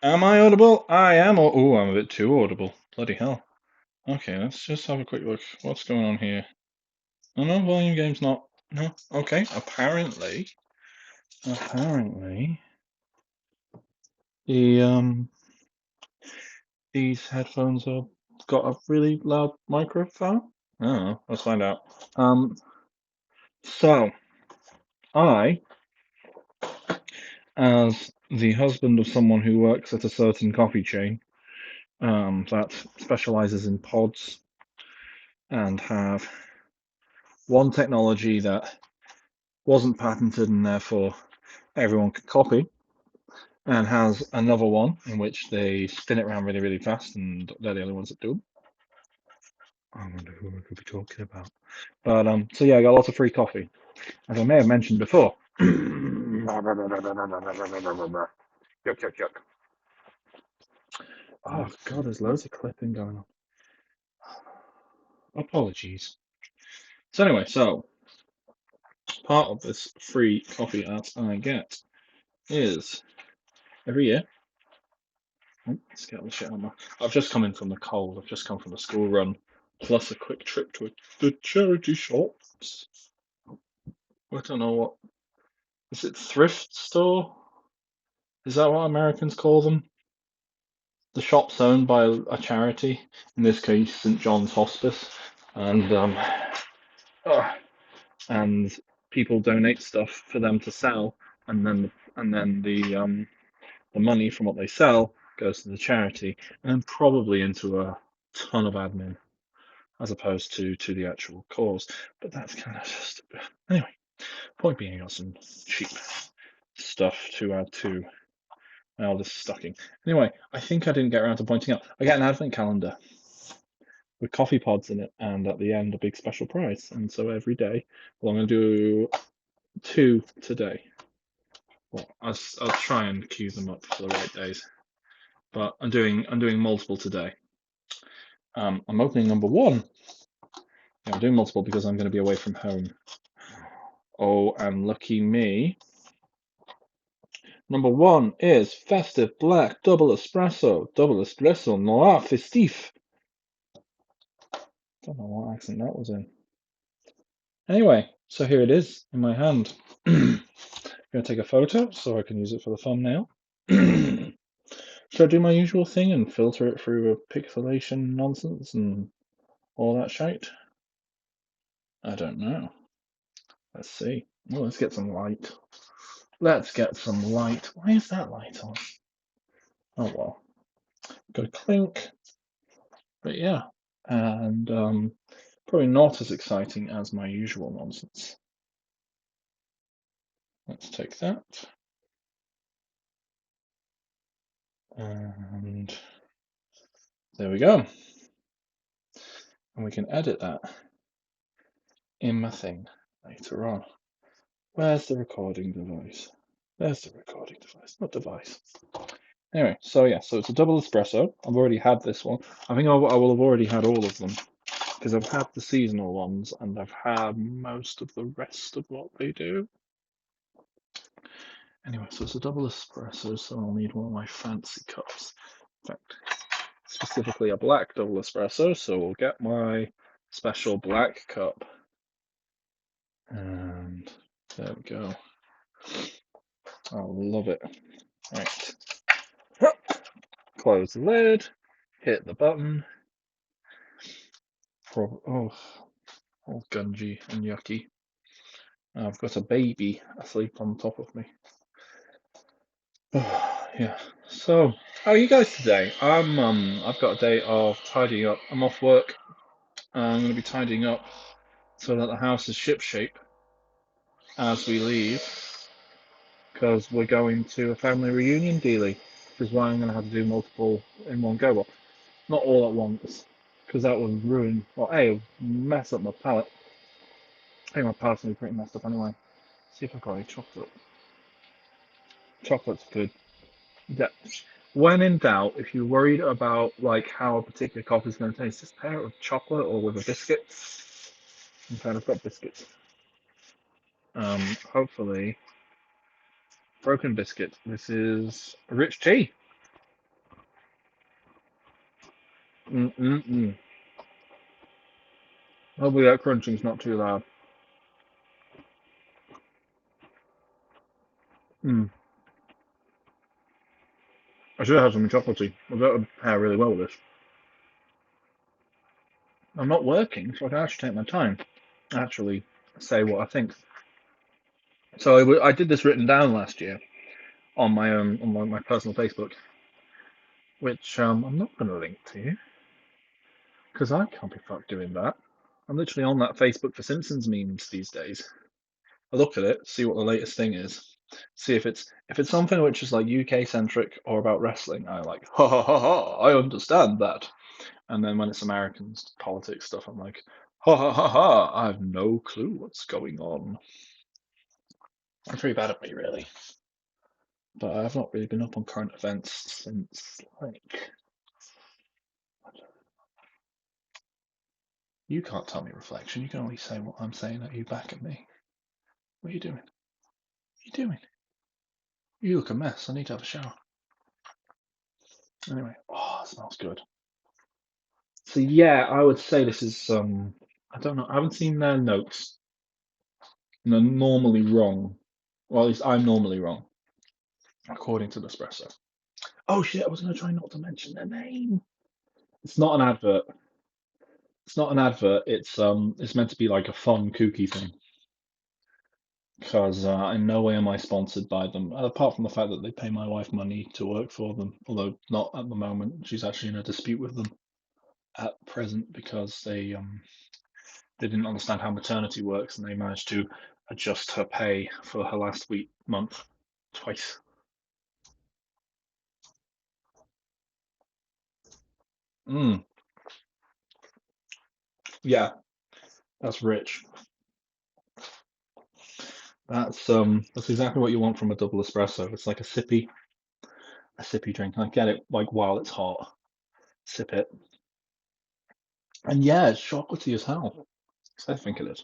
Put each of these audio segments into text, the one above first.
Am I audible? I am. Oh, I'm a bit too audible. Bloody hell. Okay, let's just have a quick look. What's going on here? Oh no, volume game's not. No. Okay. Apparently, the these headphones have got a really loud microphone. I don't know. Let's find out. So I, as the husband of someone who works at a certain coffee chain, that specializes in pods and have one technology that wasn't patented and therefore everyone could copy, and has another one in which they spin it around really, really fast, and they're the only ones that do them. I wonder who I could be talking about. But so yeah, I got lots of free coffee, as I may have mentioned before. Yuck, yuck, yuck. Oh God, there's loads of clipping going on. Apologies. So anyway, so part of this free coffee that I get is every year. Let's get all the shit on my. I've just come in from the cold. I've just come from a school run, plus a quick trip to the charity shops. I don't know what is it. Thrift store? Is that what Americans call them? The shops owned by a charity. In this case, St. John's Hospice, and uh, and people donate stuff for them to sell, and then the money from what they sell goes to the charity, and then probably into a ton of admin as opposed to the actual cause. But that's kind of just anyway. Point being, I got some cheap stuff to add to my eldest stocking. Anyway, I think I didn't get around to pointing out. I get an advent calendar with coffee pods in it, and at the end a big special prize. And so every day, well, I'm going to do two today. Well, I'll try and queue them up for the right days, but I'm doing multiple today. I'm opening number one. Yeah, I'm doing multiple because I'm going to be away from home. Oh, and lucky me. Number one is Festive Black Double Espresso Noir Festif. Don't know what accent that was in. Anyway, so here it is in my hand. I'm going to take a photo so I can use it for the thumbnail. Should I do my usual thing and filter it through a pixelation nonsense and all that shite? I don't know. Let's see. Well, let's get some light. Let's get some light. Why is that light on? Oh well. Got a clink. But yeah. And probably not as exciting as my usual nonsense. Let's take that. And there we go. And we can edit that in my thing later on. Where's the recording device? There's the recording device, not device. Anyway, so yeah, so it's a double espresso. I've already had this one. I think I will have already had all of them because I've had the seasonal ones and I've had most of the rest of what they do. Anyway, so it's a double espresso, so I'll need one of my fancy cups. In fact, specifically a black double espresso, so we'll get my special black cup. And there we go. I love it. Right. Close the lid, hit the button. Oh, all gungy and yucky. I've got a baby asleep on top of me. Yeah. So, how are you guys today? I've got a day of tidying up. I'm off work. I'm going to be tidying up so that the house is shipshape as we leave, because we're going to a family reunion dealy, which is why I'm going to have to do multiple in one go. Well, not all at once, because that would ruin, well, A, it would mess up my palate. I think my palate's going to be pretty messed up anyway. See if I've got any chocolate. Chocolate's good. Yeah. When in doubt, if you're worried about like how a particular coffee is going to taste, just pair it with chocolate or with a biscuit. In fact, I've got biscuits. Hopefully, broken biscuit. This is rich tea. Mm-mm-mm. Hopefully that crunching's not too loud. Mm. I should have had something chocolatey. I bet it pair really well with this. I'm not working, so I can actually take my time. Actually say what I think. So I did this written down last year on my own on my personal Facebook, which I'm not going to link to you because I can't be fucked doing that. I'm literally on that Facebook for Simpsons memes these days. I look at it, see what the latest thing is, see if it's something which is like UK centric or about wrestling. I like ha ha ha ha. I understand that. And then when it's Americans politics stuff, I'm like ha ha ha ha. I have no clue what's going on. It's pretty bad at me really, but I've not really been up on current events since like you can't tell me reflection. You can only say what I'm saying at you back at me. What are you doing? What are you doing? You look a mess. I need to have a shower. Anyway, oh, it smells good. So yeah, I would say this is I don't know, I haven't seen their notes. And they're normally wrong. Well, at least I'm normally wrong, according to the Espresso. Oh shit, I was gonna try not to mention their name. It's not an advert. It's not an advert. It's meant to be like a fun kooky thing. Because in no way am I sponsored by them, apart from the fact that they pay my wife money to work for them, although not at the moment. She's actually in a dispute with them at present because they didn't understand how maternity works, and they managed to adjust her pay for her last month twice. Mm, yeah, that's rich. That's exactly what you want from a double espresso. It's like a sippy drink. I get it like while it's hot, sip it, and yeah, it's chocolatey as hell. So I think it is.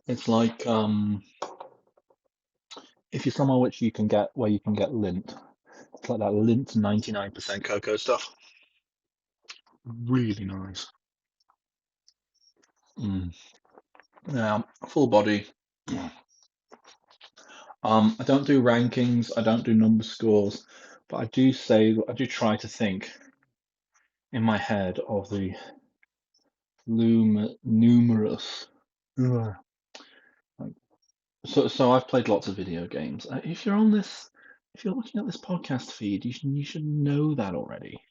It's like if you're somewhere which you can get where you can get lint. It's like that lint 99% cocoa stuff. Really nice. Mm. Yeah, full body. I don't do rankings, I don't do number scores, but I do try to think in my head of the numerous. Ugh. Like, so I've played lots of video games. If you're looking at this podcast feed, you should know that already.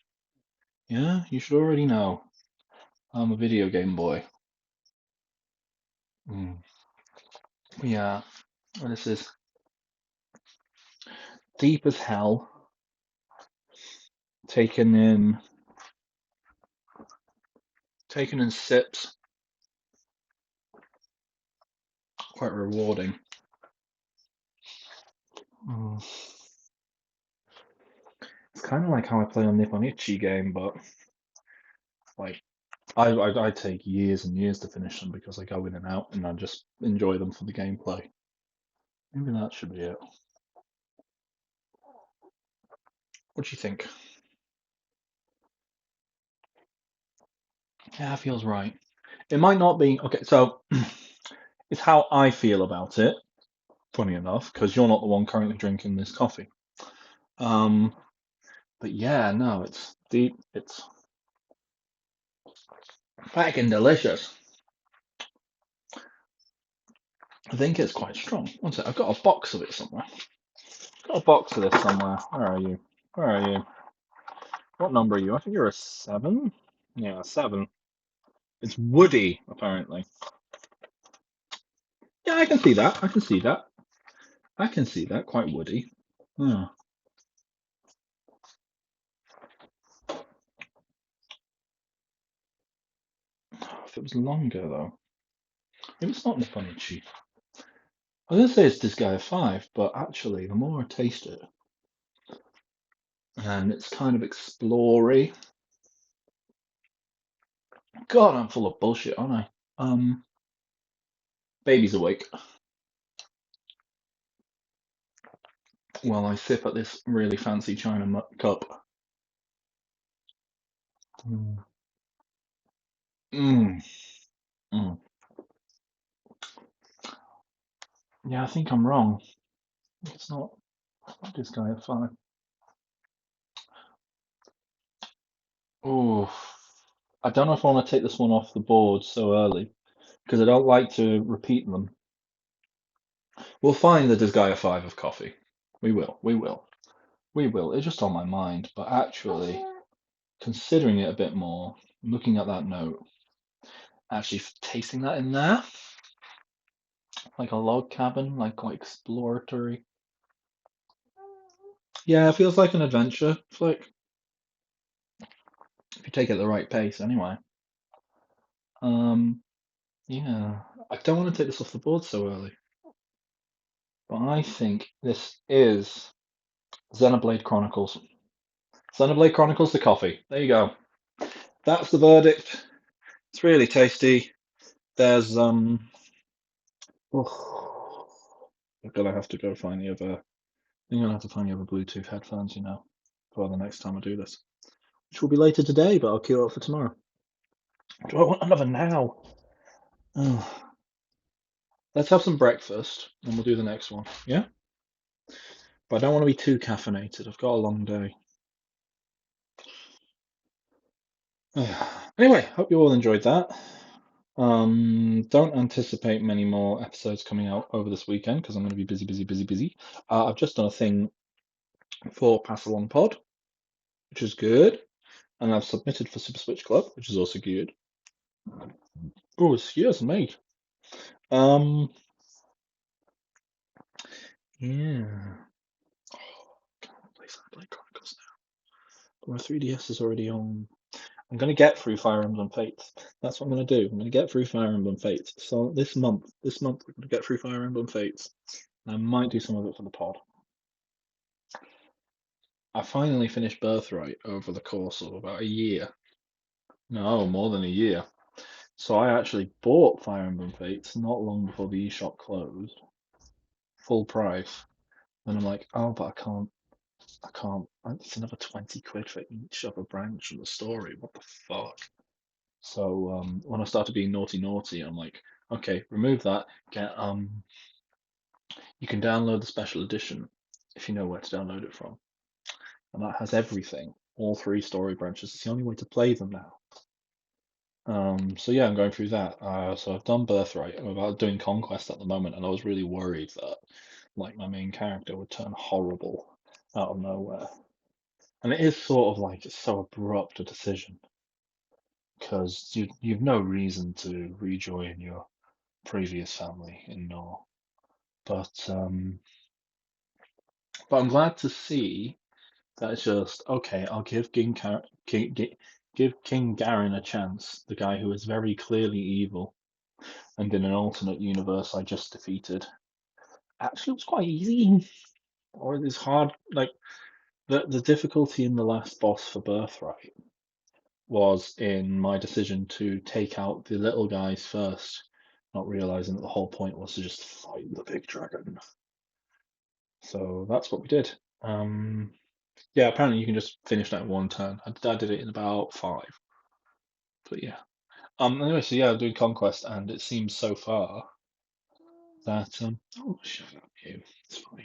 Yeah, you should already know. I'm a video game boy. Mm. Yeah, this is deep as hell. Taken in, taken in sips. Quite rewarding. Mm. It's kind of like how I play on Nipponichi game, but like I take years and years to finish them because I go in and out and I just enjoy them for the gameplay. Maybe that should be it. What do you think? Yeah, feels right. It might not be okay. So it's how I feel about it. Funny enough, because you're not the one currently drinking this coffee. Um, but yeah, no, it's deep. It's fucking delicious. I think it's quite strong. One sec, I've got a box of it somewhere. Got a box of this somewhere. Where are you? Where are you? What number are you? I think you're a 7. Yeah, 7. It's woody, apparently. Yeah, I can see that. I can see that. I can see that. Quite woody. Oh, if it was longer, though. Maybe it's not Nipponichi. I was going to say it's this guy a 5, but actually, the more I taste it, and it's kind of explory. God, I'm full of bullshit, aren't I? Baby's awake. While I sip at this really fancy China cup. Mm. Mm. Mm. Yeah, I think I'm wrong. It's not, it's not this guy at 5. Oh, I don't know if I want to take this one off the board so early because I don't like to repeat them. We'll find the Desire 5 of coffee. We will. We will. We will. It's just on my mind. But actually, considering it a bit more, looking at that note, actually tasting that in there, like a log cabin, like quite exploratory. Yeah, it feels like an adventure flick if you take it at the right pace. Anyway, um, yeah, I don't want to take this off the board so early, but I think this is Xenoblade Chronicles. Xenoblade Chronicles, the coffee. There you go. That's the verdict. It's really tasty. There's oh, I'm gonna have to go find the other. I'm gonna have to find the other Bluetooth headphones, for the next time I do this, which will be later today, but I'll queue it up for tomorrow. Do I want another now? Oh, let's have some breakfast and we'll do the next one. Yeah? But I don't want to be too caffeinated. I've got a long day. Anyway, hope you all enjoyed that. Don't anticipate many more episodes coming out over this weekend because I'm going to be busy, busy, busy, busy. I've just done a thing for Pass Along Pod, which is good, and I've submitted for Super Switch Club, which is also good. Oh, excuse me. Um, yeah. Oh, can't play Xenoblade Chronicles now. My 3DS is already on. I'm going to get through Fire Emblem Fates. That's what I'm going to do. I'm going to get through Fire Emblem Fates. So this month we're going to get through Fire Emblem Fates. And I might do some of it for the pod. I finally finished Birthright over the course of about a year. No, more than a year. So I actually bought Fire Emblem Fates not long before the eShop closed, full price. And I'm like, oh, but I can't. It's another 20 quid for each other branch of the story. What the fuck? So when I started being naughty, naughty, I'm like, okay, remove that. You can download the special edition if you know where to download it from, and that has everything, all 3 story branches. It's the only way to play them now. So yeah, I'm going through that. So I've done Birthright. I'm about doing Conquest at the moment, and I was really worried that like my main character would turn horrible out of nowhere. And it is sort of like it's so abrupt a decision because you've no reason to rejoin your previous family in Nor. But I'm glad to see that it's just okay. I'll give give King Garen a chance, the guy who is very clearly evil, and in an alternate universe I just defeated. Actually, it was quite easy, or it was hard. Like the difficulty in the last boss for Birthright was in my decision to take out the little guys first, not realizing that the whole point was to just fight the big dragon. So that's what we did. Um, yeah, apparently you can just finish that in one turn. I did it in about 5, but yeah. Anyway, so yeah, I'm doing Conquest, and it seems so far that oh, shut up, you. It's fine.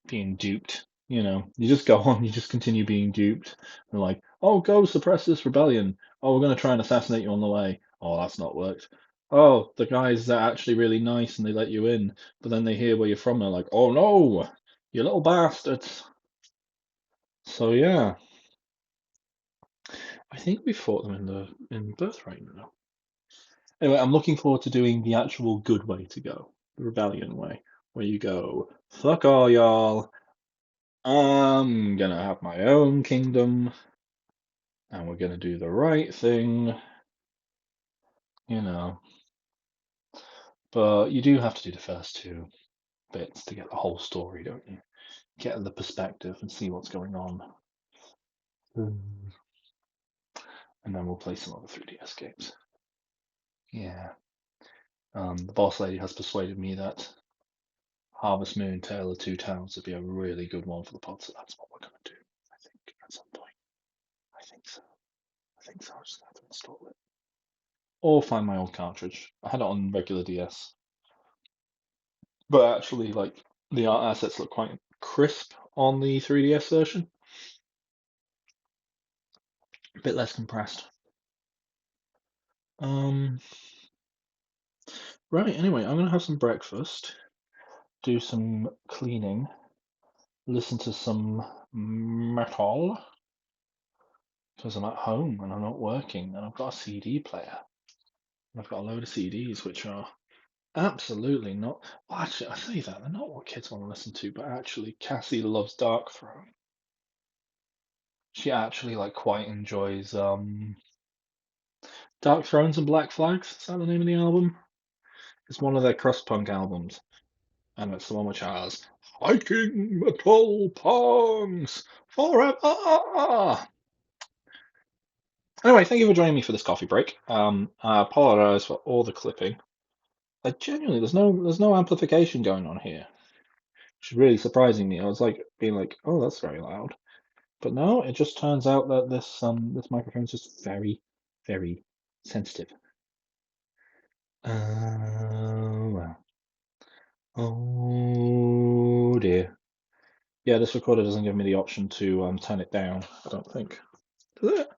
Being duped. You just go on, you just continue being duped. They're like, oh, go suppress this rebellion. Oh, we're going to try and assassinate you on the way. Oh, that's not worked. Oh, the guys are actually really nice and they let you in, but then they hear where you're from. They're like, oh no, you little bastards. So yeah, I think we fought them in Birthright now. Anyway, I'm looking forward to doing the actual good way to go, the rebellion way, where you go, fuck all y'all. I'm gonna have my own kingdom, and we're gonna do the right thing, you know. But you do have to do the first 2 bits to get the whole story, don't you? Get the perspective and see what's going on. And then we'll play some other 3DS games. Yeah. The boss lady has persuaded me that Harvest Moon Tale of Two Towns would be a really good one for the pod, so that's what we're gonna do, I think, at some point. I think so. think so. I just have to install it. Or find my old cartridge. I had it on regular DS. But actually, like, the art assets look quite crisp on the 3DS version. A bit less compressed. Um, right, anyway, I'm gonna have some breakfast, do some cleaning, listen to some metal, because I'm at home and I'm not working, and I've got a CD player. And I've got a load of CDs which are absolutely not. Well, actually, I say that they're not what kids want to listen to, but actually, Cassie loves Dark Throne. She actually like quite enjoys Dark Thrones and Black Flags. Is that the name of the album? It's one of their crust punk albums, and it's the one which has Hiking Metal Punks Forever. Anyway, thank you for joining me for this coffee break. I apologize for all the clipping. Like genuinely, there's no amplification going on here, which is really surprising me. I was like being like, oh, that's very loud. But no, it just turns out that this microphone is just very, very sensitive. Oh well. Oh dear. Yeah, this recorder doesn't give me the option to turn it down, I don't think. Does it?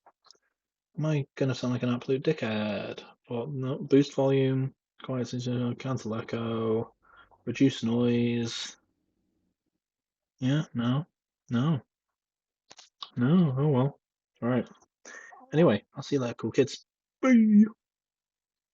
Am I gonna sound like an absolute dickhead? But no, boost volume, quiet sensor, cancel echo, reduce noise. Yeah, no, no, no. Oh well. All right. Anyway, I'll see you later, cool kids. Bye.